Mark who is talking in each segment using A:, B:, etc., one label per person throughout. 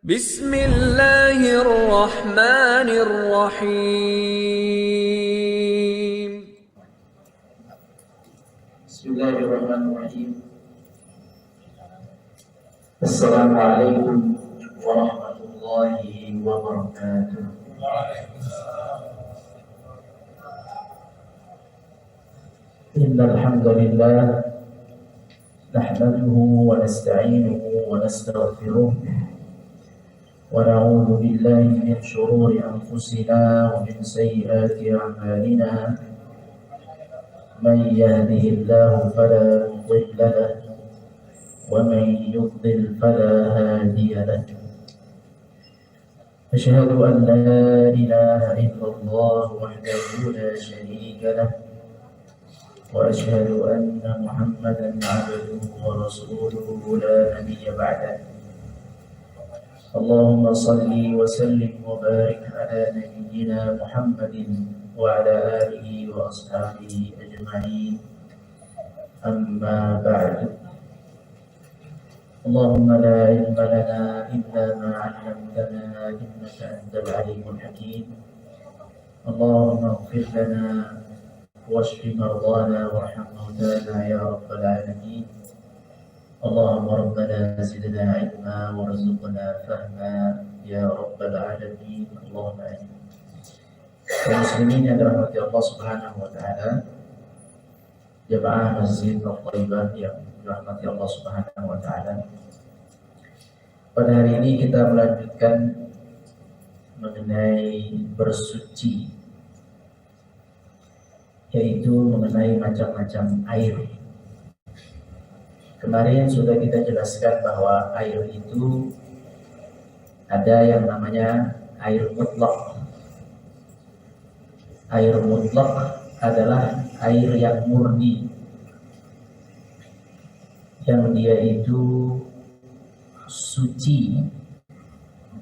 A: Bismillahirrahmanirrahim.
B: Bismillahirrahmanirrahim. Assalamualaikum warahmatullahi wabarakatuh. Innal hamdalillah nahmaduhu wa nasta'inuhu wa nastaghfiruh wa na'udzu billahi min shururi anfusina wa min sayyiati a'malina. Man yahdihillahu fala mudilla lahu wa man yudlil fala hadiya lahu. Asyhadu an la ilaha illallah wahdahu la syarika lahu wa asyhadu anna Muhammadan 'abduhu wa rasuluhu la nabiyya ba'dahu. Allahumma salli wa sallim wa barik ala nabiyyina Muhammadin wa ala alihi wa ashabihi ajma'in. Amma ba'du. Allahumma la ilma lana illa ma 'allamtana innaka antal alimul hakim. Allahumma ighfir lana washfi mardana warham mautana ya rabbal alamin. Allahumma rabbana zidna ilma warzuqna fahma ya rabbal alamin. Allahumma amin. Kaum muslimin yang dirahmati Allah Subhanahu wa taala, jamaah Masjid Al-Thaibah yang dirahmati Allah Subhanahu wa taala. Pada hari ini kita melanjutkan mengenai bersuci, yaitu mengenai macam-macam air. Kemarin sudah kita jelaskan bahwa air itu ada yang namanya air mutlak. Air mutlak adalah air yang murni, yang dia itu suci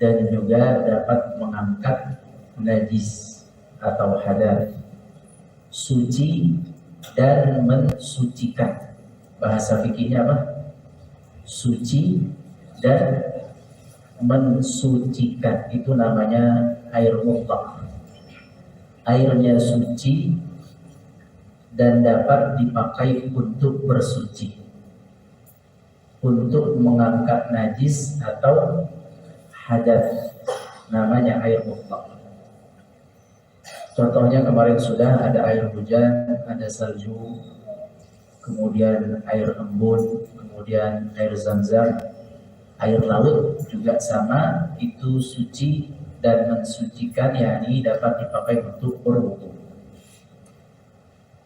B: dan juga dapat mengangkat najis atau hadas. Suci dan mensucikan. Bahasa fikihnya apa? Suci dan mensucikan, itu namanya air mutlak. Airnya suci dan dapat dipakai untuk bersuci, untuk mengangkat najis atau hadas, namanya air mutlak. Contohnya kemarin sudah ada air hujan, ada salju, kemudian air embun, kemudian air zam-zam. Air laut juga sama, itu suci dan mensucikan, yakni dapat dipakai untuk berwudu.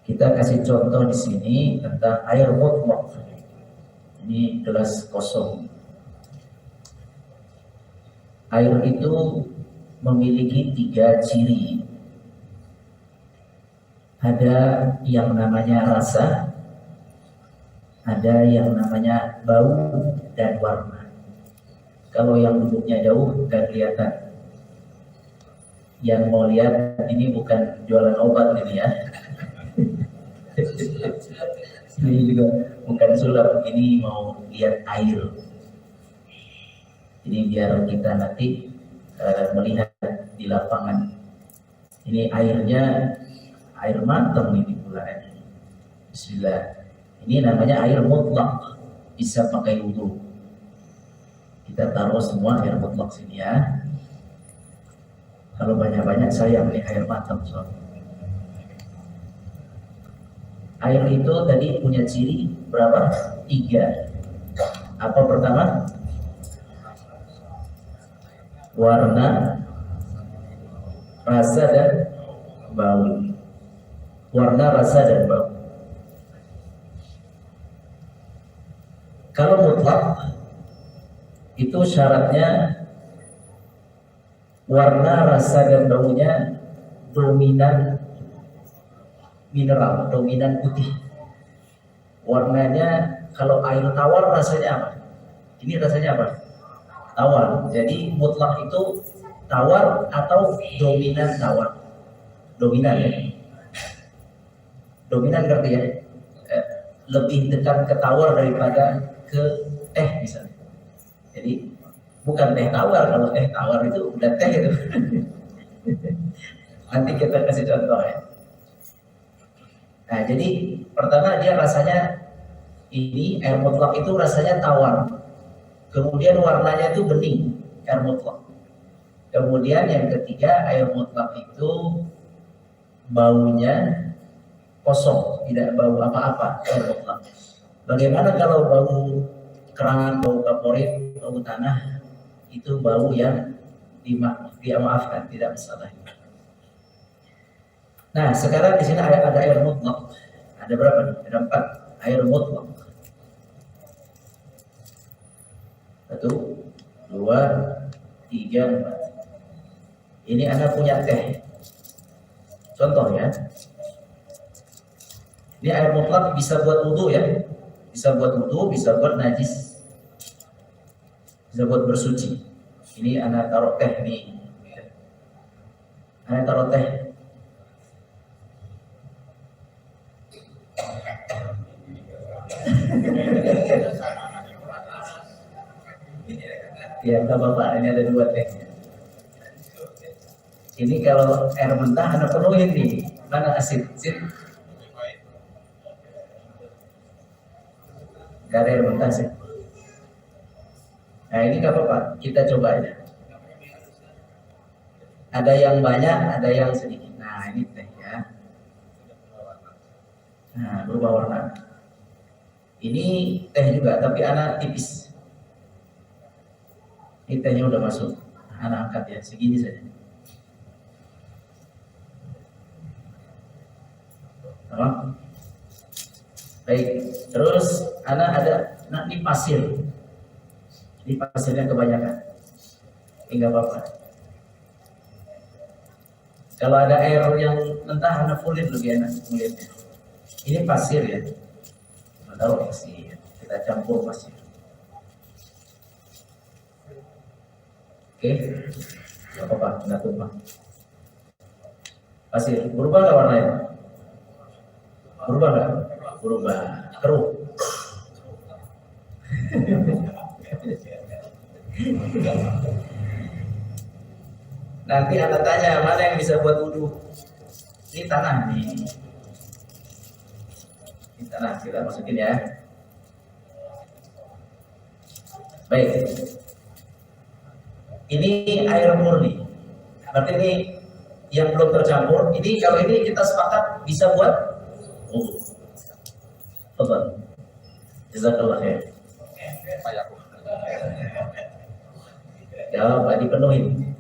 B: Kita kasih contoh di sini tentang air mutlak. Ini gelas kosong. Air itu memiliki 3 ciri. Ada yang namanya rasa, ada yang namanya bau dan warna. Kalau yang duduknya jauh gak kelihatan. Yang mau lihat ini bukan jualan obat ini ya. Ini juga bukan sulap, ini mau lihat air. Ini biar kita nanti melihat di lapangan. Ini airnya air matang ini pula ini. Bismillah. Ini namanya air mutlak, bisa pakai wudu. Kita taruh semua air mutlak sini ya. Kalau banyak-banyak sayang nih air matang soalnya. Air itu tadi punya ciri berapa? 3. Apa pertama? Warna, rasa dan bau. Warna, rasa dan bau. Kalau mutlak itu syaratnya warna, rasa dan baunya dominan mineral, dominan putih. Warnanya kalau air tawar rasanya apa? Ini rasanya apa? Tawar. Jadi mutlak itu tawar atau dominan tawar. Dominan ya. Dominan ngerti ya? Lebih dekat ke tawar daripada ke teh misalnya. Jadi bukan teh tawar. Kalau teh tawar itu udah teh itu. Nanti kita kasih contoh ya. Nah, jadi pertama dia rasanya ini air mutlak itu rasanya tawar. Kemudian warnanya itu bening, air mutlak. Kemudian yang ketiga, air mutlak itu baunya kosong, tidak bau apa-apa air mutlak. Bagaimana kalau bau kerangan, bau kaporit, bau tanah, itu bau yang dimaafkan, tidak masalah. Nah, sekarang di sini ada air mutlak. Ada berapa? Ada 4 air mutlak. 1, 2, 3, 4. Ini Anda punya teh. Contoh ya. Ini air mutlak bisa buat wudhu ya. Bisa buat wudhu, bisa buat najis. Bisa buat bersuci. Ini Anda taruh teh nih. Anda taruh teh. Ya, nggak apa-apa. Ini ada 2 teh. Ini kalau air mentah Anda penuhin nih. Mana asin? Gak ada air mentah sih. Nah, ini nggak apa-apa. Kita coba aja. Ada yang banyak, ada yang sedikit. Nah, ini teh ya. Nah, berubah warna. Ini teh juga, tapi anak tipis. Ini tehnya udah masuk. Anak angkat ya, segini saja. Tamam. Baik, terus anak ada, nah ini pasir. Ini pasirnya kebanyakan. Enggak apa-apa. Kalau ada air yang mentah, anak fullin lebih enak melihatnya. Ini pasir ya. Tahu pasir. Kita campur pasir. Oke, nggak apa-apa, nggak tumpah. Pasir, berubah nggak warnanya? Berubah nggak? Berubah, keruh. Nanti Anda tanya mana yang bisa buat wudhu. Ini tanah nih. Ini tanah, kita masukin ya. Baik. Ini air murni. Berarti ini yang belum tercampur. Ini kalau ini kita sepakat bisa buat wudhu. Betul. Jazakallah khair. Ya, Pak dipenuhin.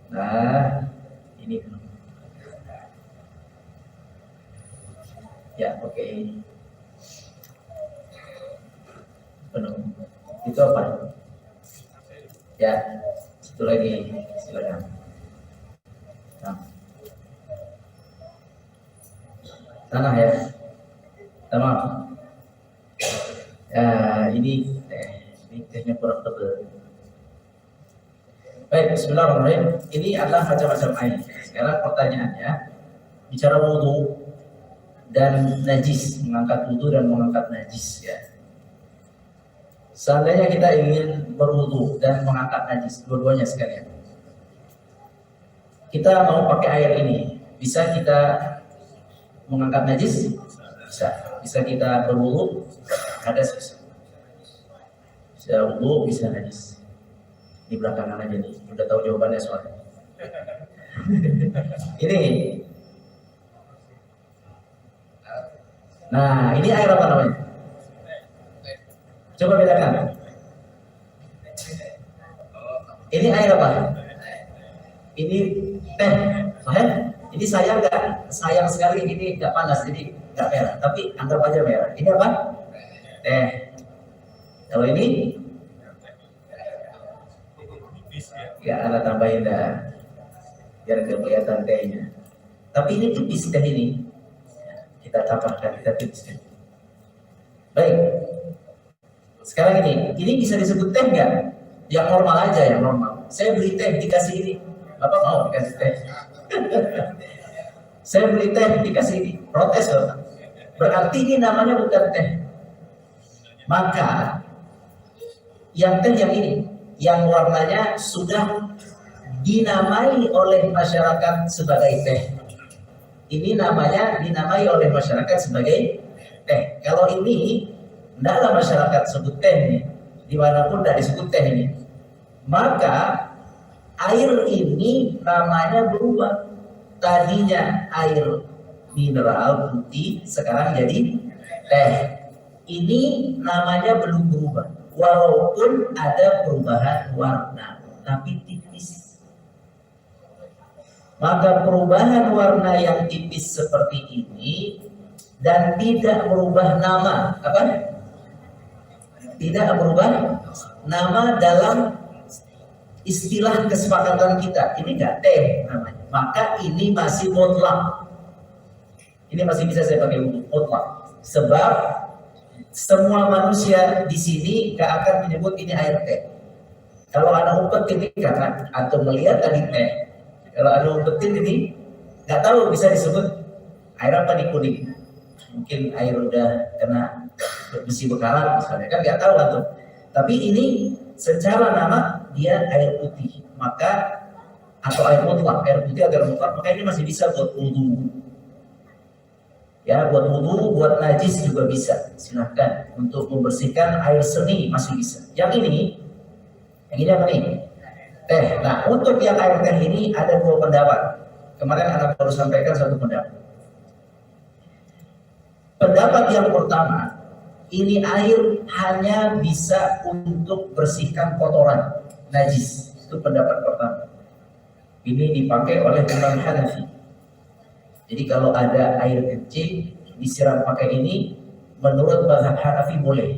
B: Nah, ini penuh. Ya, oke. Penuh. Itu apa? Ya, satu lagi, silakan. Nah. Tanah ya. Tamam. Ya, ini tehnya kurang tebal. Baik, bismillahirrahmanirrahim. Ini adalah macam-macam air. Sekarang pertanyaannya, bicara wudhu dan najis, mengangkat wudhu dan mengangkat najis ya. Seandainya kita ingin berwudhu dan mengangkat najis, dua-duanya sekalian. Kita mau pakai air ini, bisa kita mengangkat najis? Bisa. Bisa kita berwudhu? Hadas bisa. Bisa wudhu, bisa najis. Di belakangan aja nih, udah tahu jawabannya soalnya. Ini. Nah, ini air apa namanya? Coba bedakan. Ini air apa? Ini teh. Ini sayang nggak? Sayang sekali ini nggak panas, jadi nggak merah. Tapi anggap aja merah. Ini apa? Teh. Kalau ini? Ya, Anda tambahin dah. Biar kelihatan tehnya. Tapi ini tipis teh ini. Kita tambahkan, kita tipiskan. Baik. Sekarang ini bisa disebut teh nggak? Yang normal aja, yang normal. Saya beli teh dikasih ini. Bapak mau dikasih teh? Saya beli teh dikasih ini. Protes Bapak. Berarti ini namanya bukan teh. Maka yang teh yang ini. yang warnanya sudah dinamai oleh masyarakat sebagai teh. Ini namanya dinamai oleh masyarakat sebagai teh. Kalau ini tidaklah masyarakat sebut teh nih, dimanapun tidak disebut teh ini, maka air ini namanya berubah. Tadinya air mineral putih, sekarang jadi teh. Ini namanya belum berubah, walaupun ada perubahan warna, tapi tipis. Maka perubahan warna yang tipis seperti ini dan tidak merubah nama, apa? Tidak merubah nama dalam istilah kesepakatan kita. Ini enggak teh namanya. Maka ini masih mutlak. Ini masih bisa saya pakai mutlak. Sebab semua manusia di sini gak akan menyebut ini air teh. Kalau ada umpet ketika kan, atau melihat tadi teh, kalau ada umpetin ini nggak tahu bisa disebut air apa nih kuning. Mungkin air udah kena besi bekarat misalnya, kan nggak tahu atau. Tapi ini secara nama dia air putih, maka atau air mutlak, air putih atau air mutlak, maka ini masih bisa buat wudhu. Ya, buat wudhu, buat najis juga bisa. Silahkan untuk membersihkan air seni masih bisa. Yang ini apa nih? Teh. Nah, untuk yang air teh ini ada dua pendapat. Kemarin anak baru sampaikan satu pendapat. Pendapat yang pertama, ini air hanya bisa untuk bersihkan kotoran, najis. Itu pendapat pertama. Ini dipakai oleh Imam Hanafi. Jadi kalau ada air kecil disiram pakai ini, menurut mazhab Hanafi boleh.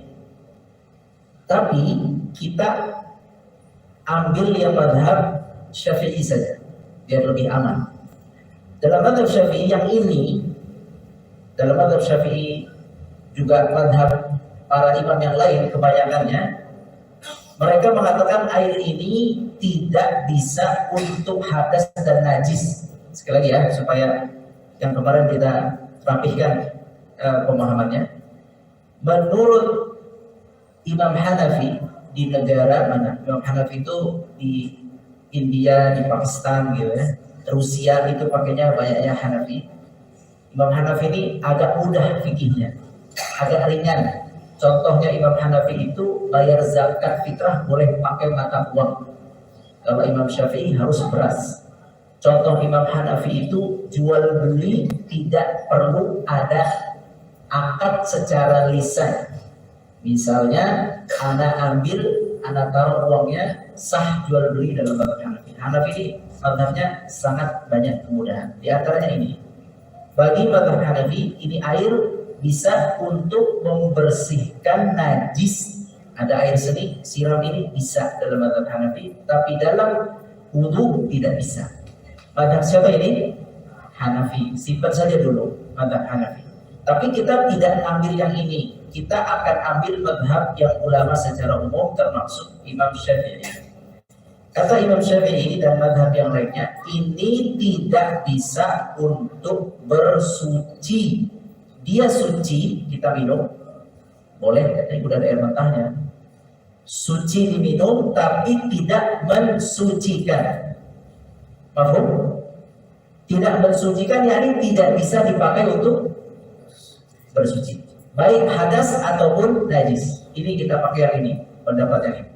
B: Tapi kita ambil yang mazhab Syafi'i saja, biar lebih aman. Dalam mazhab Syafi'i yang ini, dalam mazhab Syafi'i juga mazhab para imam yang lain kebanyakannya, mereka mengatakan air ini tidak bisa untuk hadas dan najis. Sekali lagi ya, supaya yang kemarin kita rapihkan pemahamannya. Menurut Imam Hanafi, di negara mana? Imam Hanafi itu di India, di Pakistan gitu ya. Rusia itu pakainya banyaknya Hanafi. Imam Hanafi ini agak mudah fikihnya, agak ringan. Contohnya Imam Hanafi itu bayar zakat fitrah boleh pakai mata uang. Kalau Imam Syafi'i harus beras. Contoh Imam Hanafi itu jual beli tidak perlu ada akad secara lisan. Misalnya, anak taruh uangnya, sah jual beli dalam mazhab Hanafi. Hanafi ini mazhabnya sangat banyak kemudahan. Di antaranya ini, bagi mazhab Hanafi, ini air bisa untuk membersihkan najis. Ada air seni, siram ini bisa dalam mazhab Hanafi, tapi dalam wudu tidak bisa. Mazhab siapa ini? Hanafi. Simpan saja dulu mazhab Hanafi. Tapi kita tidak ambil yang ini. Kita akan ambil mazhab yang ulama secara umum, termasuk Imam Syafi'i. Kata Imam Syafi'i dan mazhab yang lainnya, ini tidak bisa untuk bersuci. Dia suci, kita minum, boleh, katanya udah ada air mentahnya. Suci diminum, tapi tidak mensucikan. Paham? Tidak mensucikan, yakni tidak bisa dipakai untuk bersuci. Baik hadas ataupun najis. Ini kita pakai yang ini, pendapat yang ini.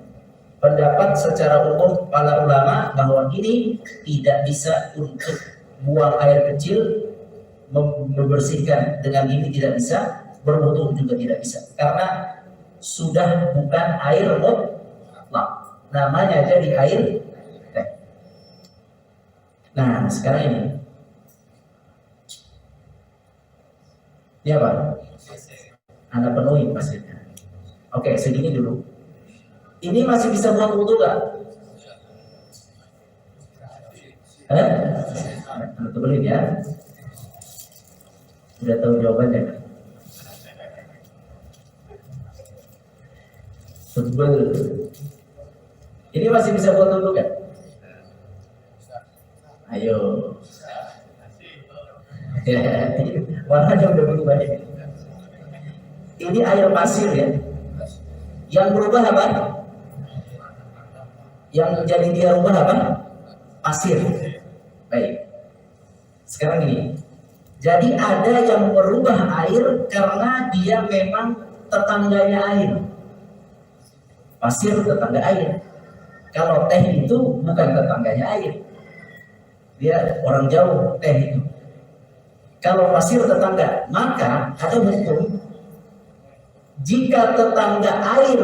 B: Pendapat secara umum para ulama bahwa ini tidak bisa untuk buang air kecil, membersihkan dengan ini tidak bisa, berwudu juga tidak bisa. Karena sudah bukan air mutlak, namanya jadi air teh. Nah, sekarang ini. Ini apa? Anda penuhi pasirnya. Oke, segini dulu. Ini masih bisa buat wudu gak? Anda tebelin ya. Sudah tahu jawabannya kan? Tebel. Ini masih bisa buat wudu gak? Ayo. Ya, warnanya udah berubah ini. Ini air pasir ya. Yang berubah apa? Yang jadi dia rubah apa? Pasir. Baik. Sekarang gini. Jadi ada yang merubah air karena dia memang tetangganya air. Pasir tetangga air. Kalau teh itu bukan tetangganya air. Dia orang jauh teh itu. Kalau pasir tetangga, maka ada hukum jika tetangga air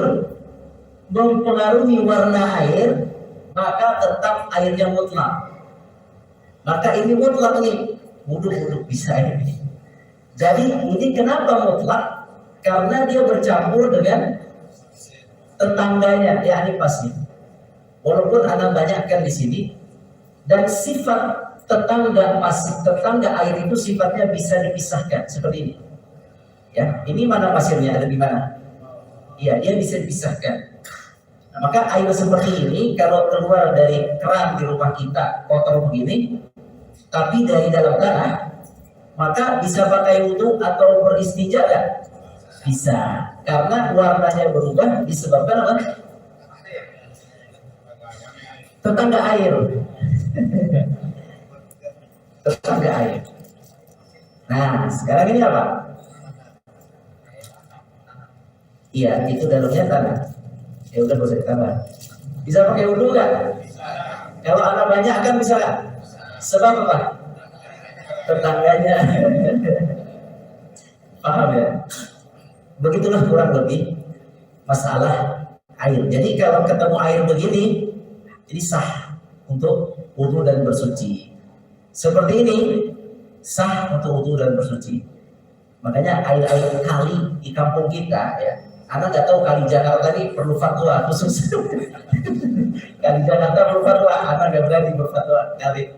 B: mempengaruhi warna air, maka tetap airnya mutlak. Maka ini mutlak nih, wudhu bisa ini. Jadi ini kenapa mutlak? Karena dia bercampur dengan tetangganya, yakni pasir. Walaupun anak banyakkan di sini, dan sifat tetangga pasir, tetangga air itu sifatnya bisa dipisahkan seperti ini. Ya, ini mana pasirnya, ada di mana? Iya, dia bisa dipisahkan. Nah, maka air seperti ini kalau keluar dari keran di rumah kita kotor begini, tapi dari dalam tanah, maka bisa pakai wudhu atau beristinja kan? Bisa, karena warnanya berubah disebabkan apa? Tetangga air. Tetangga air. Nah, sekarang ini apa? Iya, itu dalamnya tanah. Ya udah gak usah ditambah. Bisa pakai wudhu kan? Kalau anak banyak kan bisa kan? Sebab apa? Tetangganya. Paham ya? Begitulah kurang lebih masalah air. Jadi kalau ketemu air begini, jadi sah untuk wudhu dan bersuci. Seperti ini sah untuk wudhu dan bersuci. Makanya air-air kali di kampung kita ya. Anak nggak tahu kali Jakarta ini perlu fatwa khusus. Kali Jakarta perlu fatwa, anak nggak berani berfatwa kali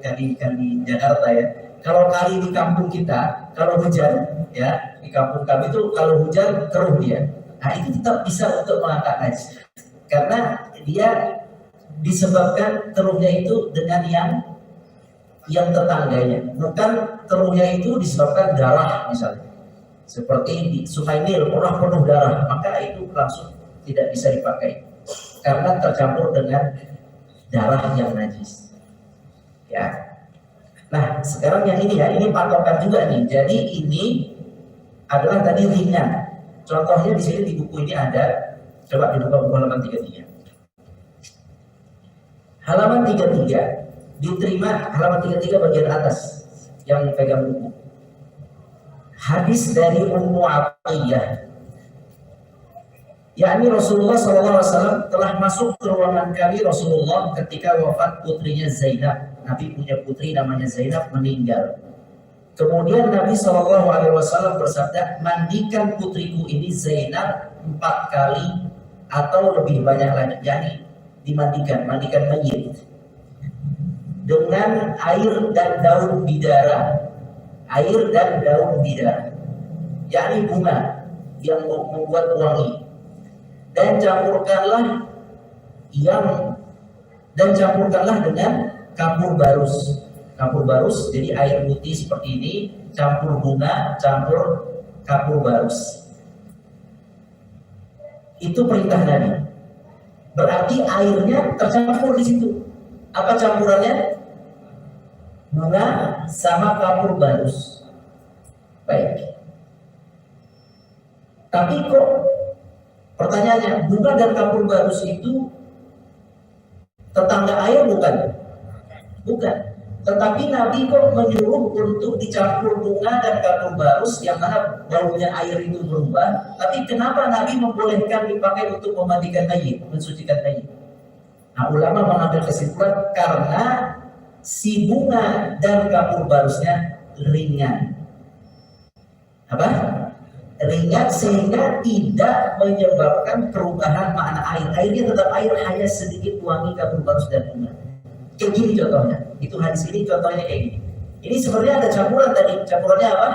B: Jakarta ya. Kalau kali di kampung kita, kalau hujan ya di kampung kami itu kalau hujan keruh dia. Nah itu tetap bisa untuk mengangkat najis karena dia disebabkan keruhnya itu dengan yang tetangganya, bukan keruhnya itu disebabkan darah misalnya. Seperti di Sungai Nil pernah penuh darah, maka itu langsung tidak bisa dipakai karena tercampur dengan darah yang najis. Ya. Nah, sekarang yang ini ya, ini patokan juga nih. Jadi ini adalah tadi ringan. Contohnya di sini di buku ini ada. Coba dibuka buku halaman 33. Halaman 33 diterima halaman 33 bagian atas yang pegang buku. Hadis dari Ummu Atiyah, yakni Rasulullah SAW telah masuk ke ruangan kami Rasulullah ketika wafat putrinya Zainab. Nabi punya putri namanya Zainab meninggal. Kemudian Nabi SAW bersabda, mandikan putriku ini Zainab 4 kali atau lebih banyak lagi, yakni mandikan mayit dengan air dan daun bidara. Air dan daun bidara, yakni bunga yang membuat wangi, dan campurkanlah dengan kapur barus. Kapur barus, jadi air putih seperti ini, campur bunga, campur kapur barus. Itu perintah Nabi. Berarti airnya tercampur di situ. Apa campurannya? Bunga sama kapur barus. Baik. Tapi kok pertanyaannya, bunga dan kapur barus itu tetangga air bukan? Bukan. Tetapi Nabi kok menyuruh untuk dicampur bunga dan kapur barus yang mana baunya air itu berubah. Tapi kenapa Nabi membolehkan dipakai untuk memandikan mayit, mensucikan mayit? Nah, ulama mengambil kesimpulan karena si bunga dan kapur barusnya ringan. Apa? Ringan sehingga tidak menyebabkan perubahan makna air. Airnya tetap air, hanya sedikit wangi kapur barus dan bunga. Kayak gini contohnya. Itu hadis ini contohnya kayak gini. Ini sebenarnya ada campuran tadi. Campurannya apa?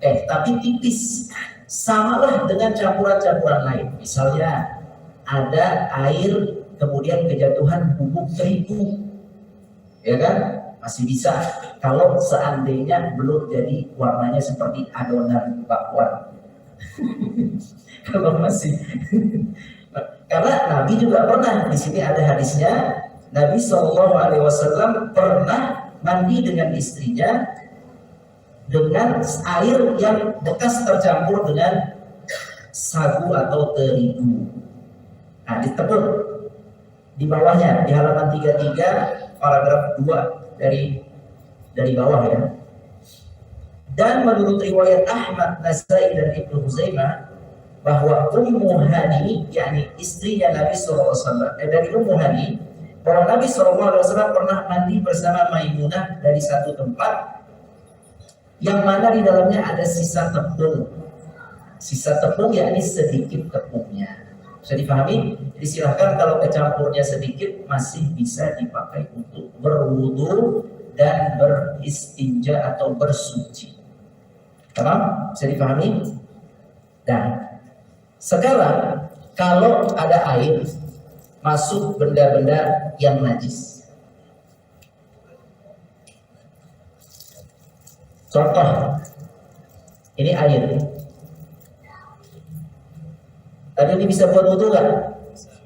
B: Tapi tipis. Samalah dengan campuran-campuran lain. Misalnya ada air kemudian kejatuhan bubuk terigu. Ya kan, masih bisa kalau seandainya belum jadi warnanya seperti adonan bakwan. Kalau masih
A: Karena Nabi juga pernah, di sini ada hadisnya, Nabi SAW pernah mandi dengan istrinya dengan air yang bekas tercampur dengan sagu atau terigu. Nah, ditebut di bawahnya di halaman 33 paragraf 2 dari bawah ya. Dan menurut riwayat Ahmad, Nasai dan Ibnu Huzaimah bahwa Ummu Hani, yakni istrinya Nabi SAW, dari Ummu Hani, bahwa Nabi SAW pernah mandi bersama Maimunah dari satu tempat yang mana di dalamnya ada sisa tepung. Sisa tepung yakni sedikit tepungnya. Bisa dipahami? Jadi silahkan kalau kecampurnya sedikit masih bisa dipakai untuk berwudu dan beristinja atau bersuci. Paham? Bisa dipahami? Dan sekarang kalau ada air masuk benda-benda yang najis. Contoh, ini air. Tadi ini bisa buat wudu nggak?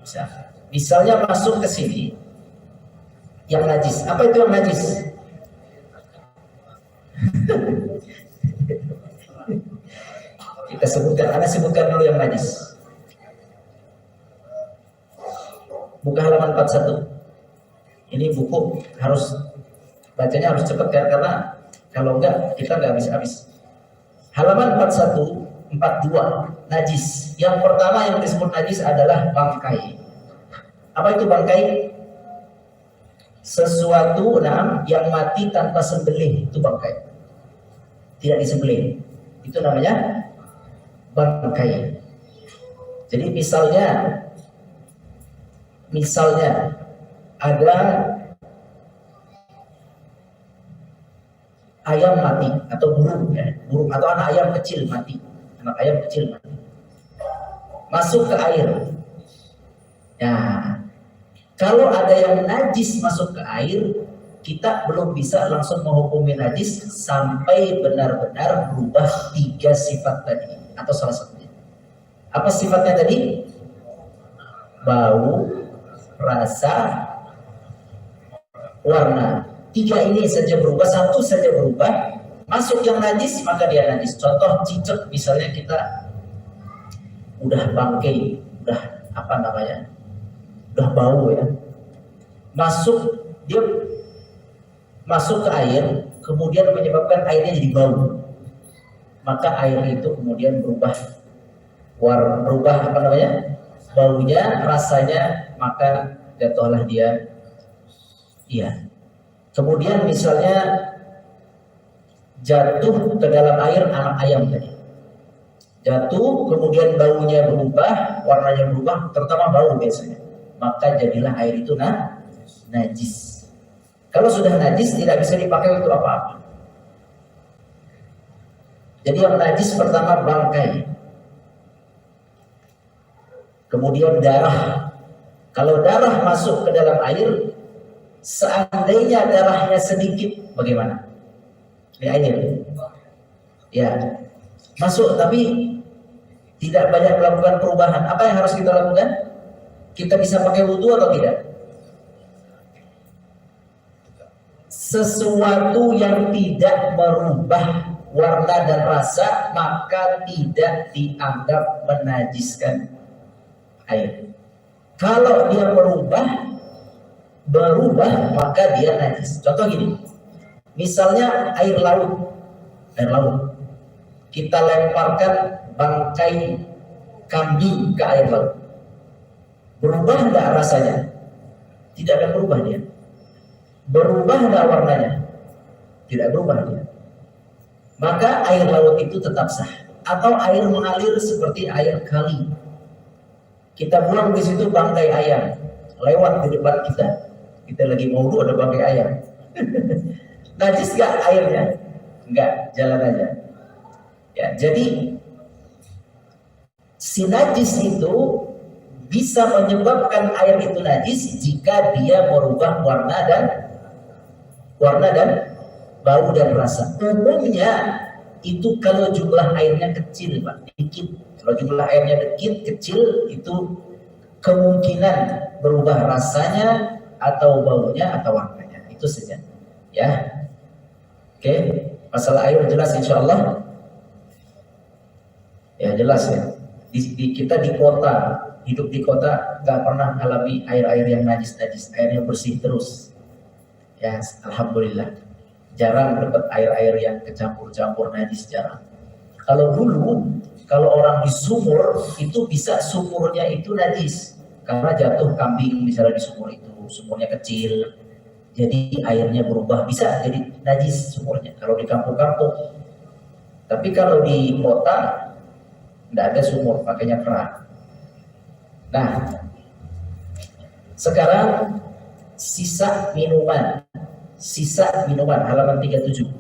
A: Bisa. Misalnya masuk ke sini yang najis. Apa itu yang najis? Kita sebutkan, Anda sebutkan dulu yang najis. Buka halaman 41. Ini buku harus bacanya harus cepat kan, karena kalau enggak kita nggak habis-habis. Halaman 41, 42, najis. Yang pertama yang disebut najis adalah bangkai. Apa itu bangkai? Sesuatu yang mati tanpa sembelih, itu bangkai. Tidak disembelih, itu namanya bangkai. Jadi misalnya ada ayam mati atau burung atau anak ayam kecil mati, masuk ke air. Nah, kalau ada yang najis masuk ke air, kita belum bisa langsung menghukumi najis sampai benar-benar berubah 3 sifat tadi atau salah satunya. Apa sifatnya tadi? Bau, rasa, warna. 3 ini saja berubah, 1 saja berubah, masuk yang najis maka dia najis. Contoh cicak misalnya, kita udah bangkai, udah udah bau ya, dia masuk ke air, kemudian menyebabkan airnya jadi bau, maka air itu kemudian berubah baunya, rasanya, maka jatuhlah dia. Iya. Kemudian misalnya jatuh ke dalam air anak ayam tadi. Jatuh, kemudian baunya berubah, warnanya berubah, terutama bau biasanya. Maka jadilah air itu najis. Kalau sudah najis tidak bisa dipakai untuk apa-apa. Jadi yang najis pertama bangkai. Kemudian darah. Kalau darah masuk ke dalam air, seandainya darahnya sedikit, bagaimana? Ini air. Ya, masuk tapi tidak banyak melakukan perubahan. Apa yang harus kita lakukan? Kita bisa pakai wudu atau tidak? Sesuatu yang tidak merubah warna dan rasa maka tidak dianggap menajiskan air. Kalau dia berubah maka dia najis. Contoh gini, misalnya air laut, kita lemparkan bangkai kambing ke air laut, berubah nggak rasanya? Tidak akan berubah dia. Berubah nggak warnanya? Tidak berubah dia. Maka air laut itu tetap sah. Atau air mengalir seperti air kali, kita buang di situ bangkai ayam, lewat di depan kita lagi mau wudu ada bangkai ayam. Najis nggak airnya? Enggak, jalan aja. Ya, jadi si najis itu bisa menyebabkan air itu najis jika dia merubah warna dan bau dan rasa. Umumnya itu kalau jumlah airnya kecil, Pak, dikit. Kalau jumlah airnya kecil itu kemungkinan berubah rasanya atau baunya atau warnanya, itu saja. Ya, oke. Masalah air jelas insya Allah. Ya jelas ya. Kita di kota, hidup di kota, nggak pernah mengalami air-air yang najis-najis, airnya bersih terus. Ya, alhamdulillah. Jarang dapat air-air yang kecampur-campur najis, jarang. Kalau dulu, kalau orang di sumur itu bisa sumurnya itu najis karena jatuh kambing misalnya di sumur itu, sumurnya kecil, jadi airnya berubah bisa jadi najis sumurnya. Kalau di kampung-kampung, tapi kalau di kota tidak ada sumur, makanya keran. Nah, sekarang sisa minuman halaman 37.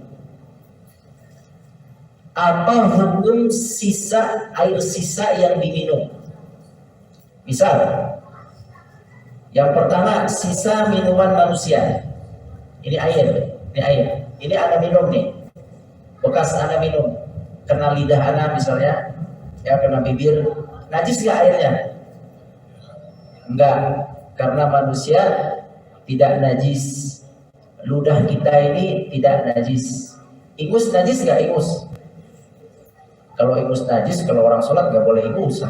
A: Apa hukum air sisa yang diminum? Misal, yang pertama sisa minuman manusia. Ini air. Ini Anda minum nih. Bekas Anda minum. Kena lidah Anda misalnya, ya kena bibir. Najis nggak airnya? Enggak, karena manusia tidak najis. Ludah kita ini tidak najis. Ingus najis nggak ingus? Kalau ingus najis, kalau orang sholat nggak boleh ingus.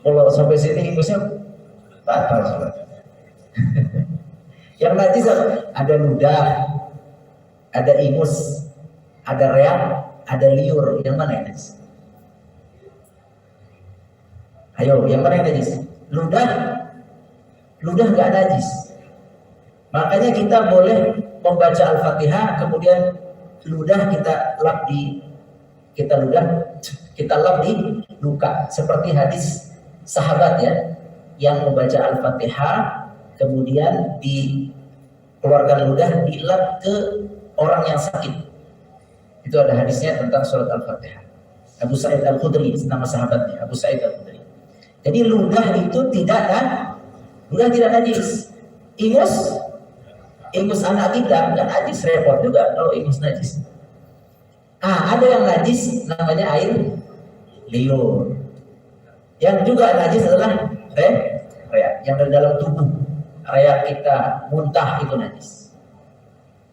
A: Kalau sampai sini ingusnya batal sholat. Yang najis ada ludah, ada ingus, ada reak, ada liur. Yang mana yang najis? Ayo, yang mana yang najis? Ludah nggak najis. Makanya kita boleh membaca Al-Fatihah, kemudian ludah kita lap di luka, seperti hadis sahabat ya, yang membaca Al-Fatihah kemudian dikeluarkan ludah dilap ke orang yang sakit. Itu ada hadisnya tentang surat Al-Fatihah. Abu Sa'id Al-Khudri, nama sahabatnya Abu Sa'id Al-Khudri. Jadi ludah itu tidak najis. Ingus anak kita nggak najis, repot juga kalau ingus najis. Ada yang najis namanya air liur. Yang juga najis adalah reak yang dari dalam tubuh. Reak kita muntah itu najis.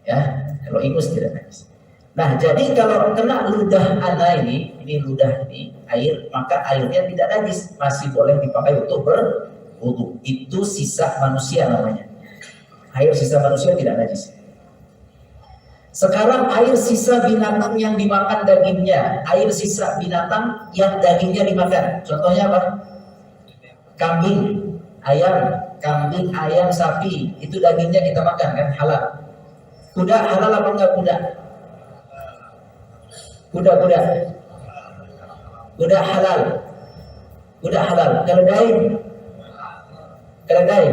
A: Ya, kalau ingus tidak najis. Nah, jadi kalau kena ludah Anda ini ludah ini air, maka airnya tidak najis, masih boleh dipakai untuk berwudu. Itu sisa manusia namanya. Air sisa manusia tidak najis. Sekarang air sisa binatang yang dimakan dagingnya, air sisa binatang yang dagingnya dimakan. Contohnya apa? Kambing, ayam, sapi, itu dagingnya kita makan kan, halal. Kuda halal apa enggak kuda? Kuda halal. Keledai.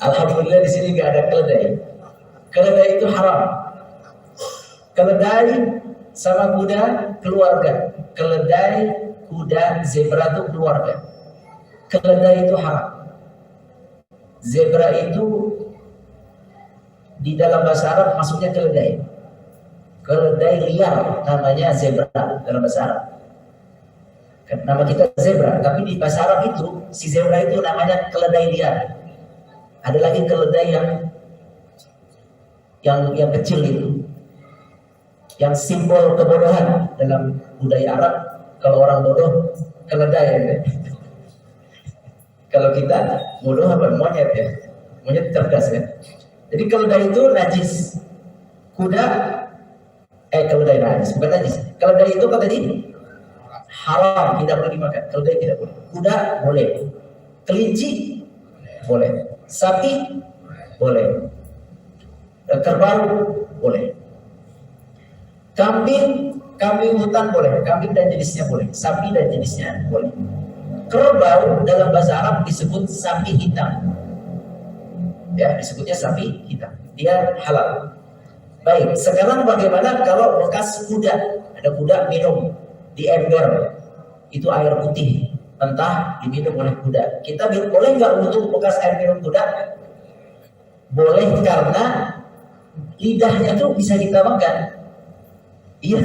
A: Alhamdulillah di sini nggak ada keledai. Keledai itu haram. Keledai sama kuda keluarga. Keledai, kuda, zebra itu keluarga. Keledai itu haram. Zebra itu di dalam bahasa Arab maksudnya keledai. Keledai liar namanya zebra dalam bahasa Arab. Nama kita zebra, tapi di bahasa Arab itu si zebra itu namanya keledai liar. Ada lagi keledai yang kecil itu, yang simbol kebodohan dalam budaya Arab. Kalau orang bodoh keledai ya. Kalau kita bodoh apa? Monyet ya, monyet cerdas ya. Jadi keledai itu najis. Keledai najis, bukan najis. Keledai itu apa tadi? Haram, tidak boleh dimakan. Keledai tidak boleh. Kuda boleh. Kelinci boleh. Sapi boleh. Kerbau boleh. Kambing hutan boleh. Kambing dan jenisnya boleh. Sapi dan jenisnya boleh. Kerbau dalam bahasa Arab disebut sapi hitam. Ya, disebutnya sapi hitam. Dia halal. Baik, sekarang bagaimana kalau bekas kuda? Ada kuda minum di ember, itu air putih mentah diminum oleh kuda. Kita boleh nggak untuk bekas air minum kuda? Boleh, karena lidahnya tuh bisa kita makan. Iya.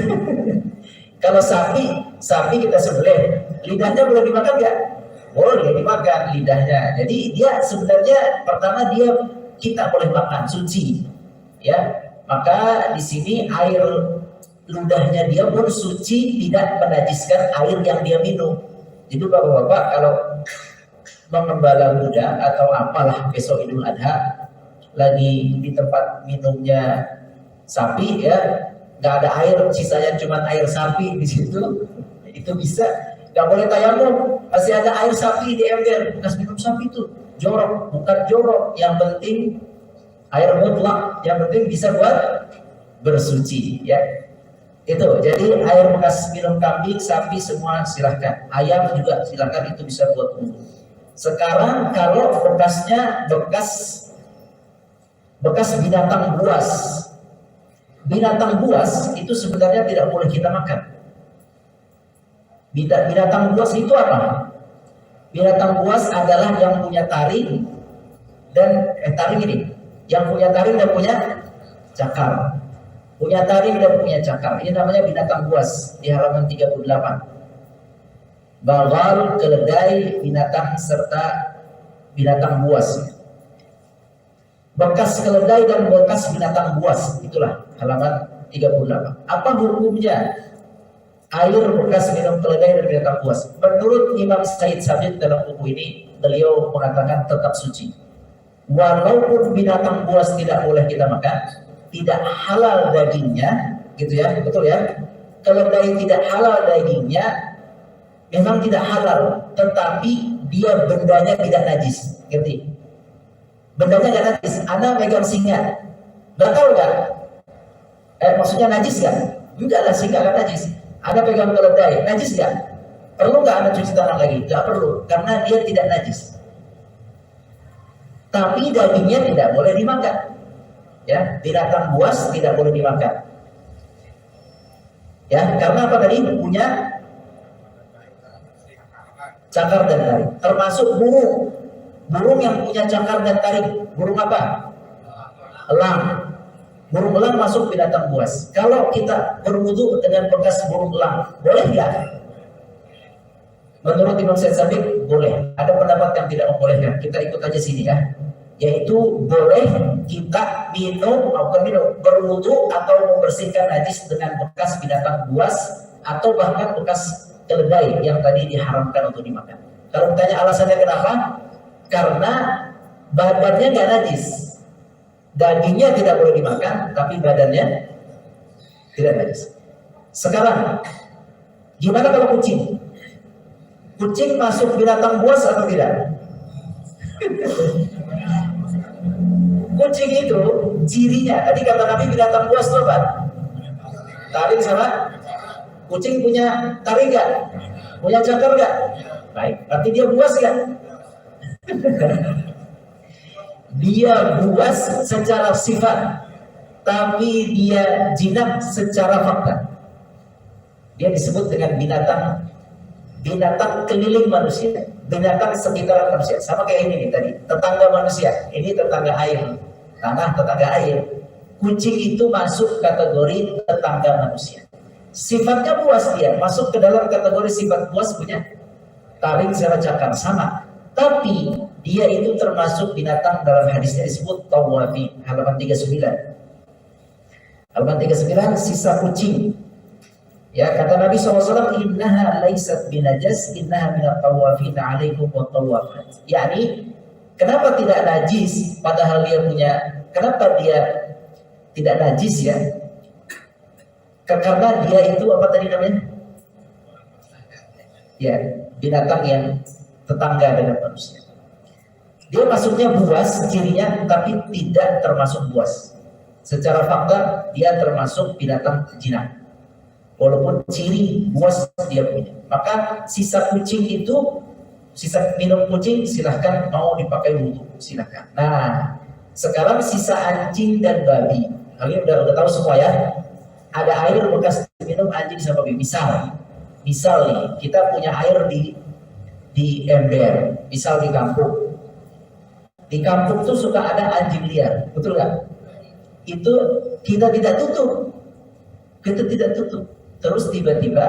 A: Kalau sapi kita sembelih, lidahnya boleh dimakan nggak? Boleh dimakan lidahnya. Jadi dia sebenarnya pertama kita boleh makan suci, ya. Maka di sini air ludahnya dia pun suci, tidak menajiskan air yang dia minum. Jadi bapak-bapak kalau mengembala kuda atau apalah besok Idul Adha lagi di tempat minumnya sapi ya, nggak ada air, sisanya cuma air sapi di situ, itu bisa nggak boleh tayamum, masih ada air sapi di ember bekas minum sapi itu jorok, bukan jorok, yang penting air mutlak, yang penting bisa buat bersuci ya. Itu jadi air bekas minum kambing, sapi semua silahkan, ayam juga silahkan, itu bisa buat wudhu. Sekarang kalau bekasnya bekas binatang buas, binatang buas itu sebenarnya tidak boleh kita makan. Binatang buas itu apa? Binatang buas adalah yang punya taring dan taring ini, yang punya taring dan punya cakar. Punya taring dan punya cakar. Ini namanya binatang buas di halaman 38. Bagal, keledai, binatang serta binatang buas. Bekas keledai dan bekas binatang buas, itulah halaman 38. Apa hukumnya air bekas minum keledai dan binatang buas? Menurut Imam Said Sabiq dalam buku ini, beliau mengatakan tetap suci. Walaupun binatang buas tidak boleh kita makan, tidak halal dagingnya, gitu ya, betul ya. Keledai tidak halal dagingnya, memang tidak halal, tetapi dia bendanya tidak najis, ngerti? Bendanya nggak najis. Anda megang singa, batal nggak? Maksudnya najis nggak? Enggak lah, singa nggak najis. Anda pegang keledai, najis nggak? Perlu nggak Anda cuci tangan lagi? Nggak perlu, karena dia tidak najis. Tapi dagingnya tidak boleh dimakan. Ya, binatang buas tidak boleh dimakan. Ya, karena apa tadi? Punya cakar dan taring. Termasuk burung. Burung yang punya cakar dan taring. Burung apa? Elang. Burung elang masuk binatang buas. Kalau kita berwudu dengan bekas burung elang, boleh nggak? Menurut Imam Said Sabiq, boleh. Ada pendapat yang tidak membolehkan. Kita ikut aja sini ya. Yaitu boleh kita berwudu atau membersihkan najis dengan bekas binatang buas atau bahkan bekas keledai yang tadi diharamkan untuk dimakan. Kalau ditanya alasannya kenapa? Karena badannya nggak najis, dagingnya tidak boleh dimakan, tapi badannya tidak najis. Sekarang, gimana kalau kucing? Kucing masuk binatang buas atau tidak? Kucing itu cirinya, tadi kata Nabi binatang buas itu apa? Taring sama kucing punya taring nggak? Punya cakar nggak? Baik, berarti dia buas nggak? Dia buas secara sifat, tapi dia jinak secara fakta. Dia disebut dengan binatang keliling manusia, binatang sekitar manusia. Sama kayak ini nih tadi, tetangga manusia. Ini tetangga air, tanah tetangga air. Kucing itu masuk kategori tetangga manusia. Sifatnya buas, dia masuk ke dalam kategori sifat buas, punya taring secara cakar sama. Tapi dia itu termasuk binatang dalam hadisnya disebut tawafi, halaman 39. Halaman 39, sisa kucing. Ya, kata Nabi SAW, innaha laisat binajas, innaha minat tawafina alaikum wa tawafat. Yani, kenapa tidak najis padahal dia punya, kenapa dia tidak najis ya? Karena dia itu apa tadi namanya? Ya, binatang yang tetangga dengan manusia. Dia masuknya buas cirinya, tapi tidak termasuk buas. Secara fakta dia termasuk binatang jinak. Walaupun ciri buas dia punya. Maka sisa kucing itu, sisa minum kucing silahkan, mau dipakai wudhu silahkan. Nah, sekarang sisa anjing dan babi. Kalian udah tahu semua ya. Ada air bekas minum anjing sama babi. Misal nih, kita punya air di ember, misal di kampung. Di kampung tuh suka ada anjing liar, betul nggak? Itu kita tidak tutup. kita tidak tutup. Terus tiba-tiba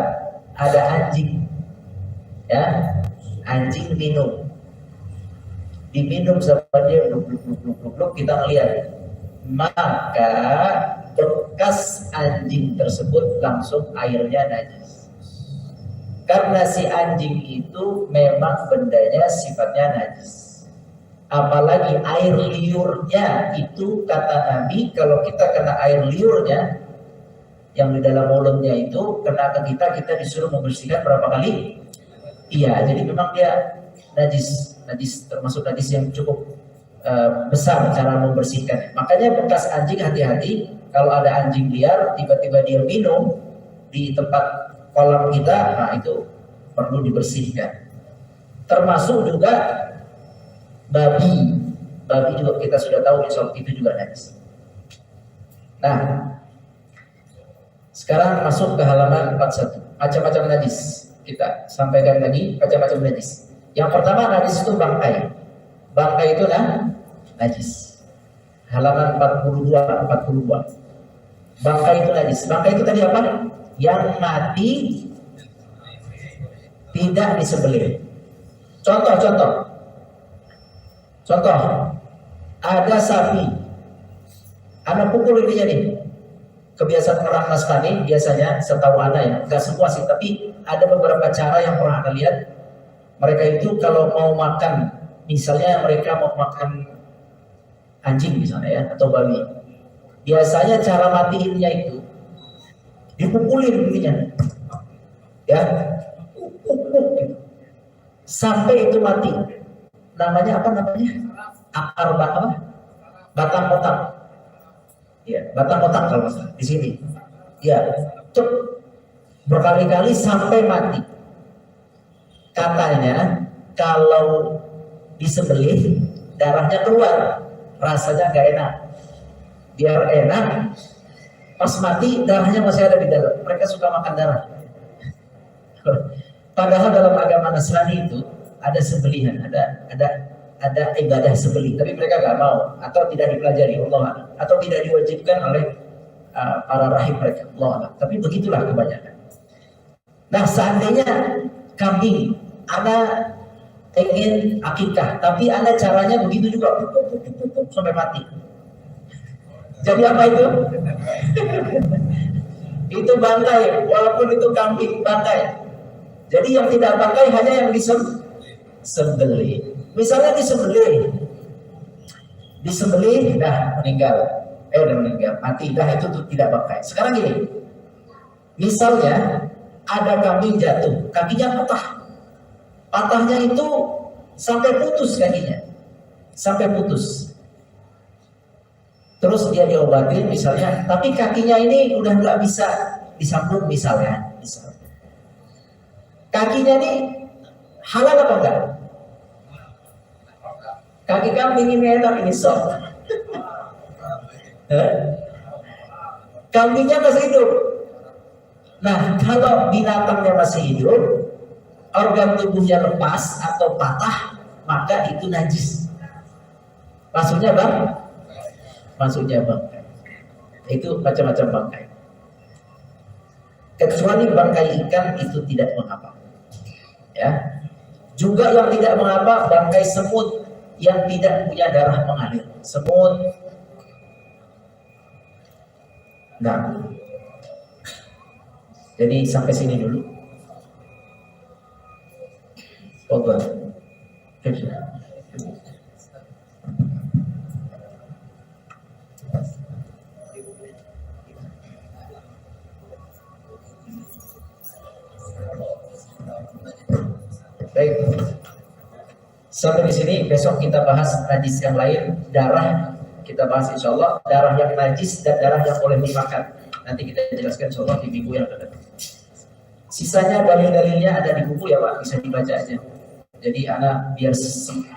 A: ada anjing, ya, anjing minum, diminum sama dia, kita ngeliat, maka bekas anjing tersebut langsung airnya najis. Karena si anjing itu memang bendanya sifatnya najis. Apalagi air liurnya itu, kata Nabi, kalau kita kena air liurnya yang di dalam mulutnya itu kena ke kita, kita disuruh membersihkan berapa kali? Iya, jadi memang dia najis, termasuk najis yang cukup besar cara membersihkan. Makanya bekas anjing hati-hati, kalau ada anjing liar tiba-tiba dia minum di tempat kolam kita, nah itu perlu dibersihkan. Termasuk juga babi juga kita sudah tahu insya Allah itu juga najis. Nah, sekarang masuk ke halaman 41, macam-macam najis. Kita sampaikan lagi macam-macam najis. Yang pertama najis itu bangkai. Bangkai itu najis. Halaman 42. Bangkai itu najis. Bangkai itu tadi apa? Yang mati tidak disembelih. Contoh. Ada sapi. Anak pukul ininya nih. Kebiasaan orang Nasrani biasanya, setahu Anda ya, nggak semua sih, tapi ada beberapa cara yang pernah Anda lihat. Mereka itu kalau mau makan, misalnya mereka mau makan anjing misalnya ya, atau babi, biasanya cara matiinnya itu dipukulin begini ya, sampai itu mati. Namanya apa namanya? Akar apa? Batang otak. Ya, batang otak kalau di sini. Ya, cep berkali-kali sampai mati. Katanya kalau disembelih darahnya keluar, rasanya gak enak. Biar enak, pas mati darahnya masih ada di dalam. Mereka suka makan darah. Padahal dalam agama Nasrani itu ada sembelihan, ada ibadah sembelih, tapi mereka gak mau atau tidak dipelajari Allah, atau tidak diwajibkan oleh para rahib mereka Allah. Tapi begitulah kebanyakan. Nah, seandainya kambing, Anda ingin akikah, tapi Anda caranya begitu juga, puk, sampai mati. Jadi apa itu? Itu bangkai, walaupun itu kambing, bangkai. Jadi yang tidak bangkai hanya yang disembelih. Misalnya disembelih, dah meninggal, mati, dah itu tuh tidak bangkai. Sekarang gini, misalnya ada kambing jatuh, kakinya patahnya itu sampai putus kakinya, terus dia diobatin misalnya, tapi kakinya ini udah nggak bisa disambung misalnya, kakinya ini halal apa enggak? Kaki kambing ini enak, ini soft. Kambingnya masih hidup. Nah, kalau binatangnya masih hidup, organ tubuhnya lepas atau patah, maka itu najis. Maksudnya bangkai. Itu macam-macam bangkai. Kecuali bangkai ikan itu tidak mengapa. Ya. Juga yang tidak mengapa bangkai semut yang tidak punya darah mengalir. Semut. Nah. Jadi sampai sini dulu. Oke. Baik. Sampai di sini, besok kita bahas najis yang lain, darah. Kita bahas insya Allah darah yang najis dan darah yang boleh dimakan. Nanti kita jelaskan insya Allah di minggu yang akan datang. Sisanya dalil-dalilnya ada di buku ya Pak, bisa dibaca aja. Jadi anak biar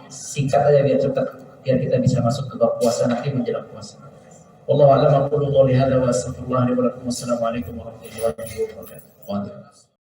A: singkat aja, biar cepat, biar kita bisa masuk ke bab puasa nanti menjelang puasa. Wallahu a'lam, aqulu qouli hadza wa astaghfirullah li wa lakum. Wassalamualaikum warahmatullahi wabarakatuh.